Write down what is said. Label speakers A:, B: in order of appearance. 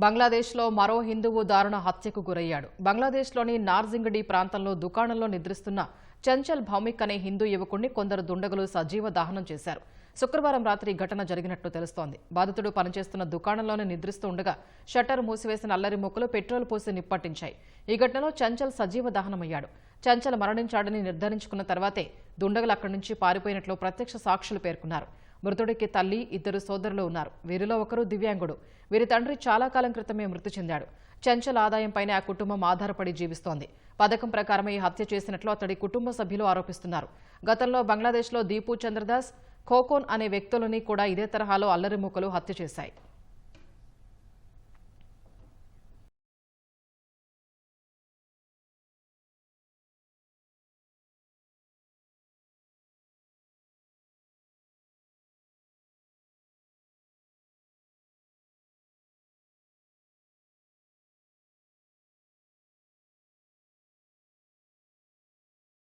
A: బంగ్లాదేశ్లో మరో హిందువు దారుణ హత్యకు గురయ్యాడు. బంగ్లాదేశ్లోని నార్జింగడి ప్రాంతంలో దుకాణంలో నిద్రిస్తున్న చంచల్ భౌమిక్ అనే హిందూ యువకుడిని కొందరు దుండగులు సజీవ దహనం చేశారు. శుక్రవారం రాత్రి ఘటన జరిగినట్లు తెలుస్తోంది. బాధితుడు పనిచేస్తున్న దుకాణంలోనే నిద్రిస్తూ ఉండగా షట్టర్ మూసివేసిన అల్లరి ముక్కలు పెట్రోల్ పోసి నిప్పట్టించాయి. ఈ ఘటనలో చంచల్ సజీవ దహనమయ్యాడు. చంచల్ మరణించాడని నిర్ధారించుకున్న తర్వాతే దుండగులు అక్కడి నుంచి పారిపోయినట్లు ప్రత్యక్ష సాక్షులు పేర్కొన్నారు. మృతుడికి తల్లి, ఇద్దరు సోదరులు ఉన్నారు. వీరిలో ఒకరు దివ్యాంగుడు. వీరి తండ్రి చాలా కాలం క్రితమే మృతి చెందాడు. చంచల్ ఆదాయంపైనే ఆ కుటుంబం ఆధారపడి జీవిస్తోంది. పథకం ప్రకారమే ఈ హత్య చేసినట్లు అతడి కుటుంబ సభ్యులు ఆరోపిస్తున్నారు. గతంలో బంగ్లాదేశ్లో దీపు చంద్రదాస్, ఖోకోన్ అనే వ్యక్తులని కూడా ఇదే తరహాలో అల్లరి మూకలు హత్య చేశాయి.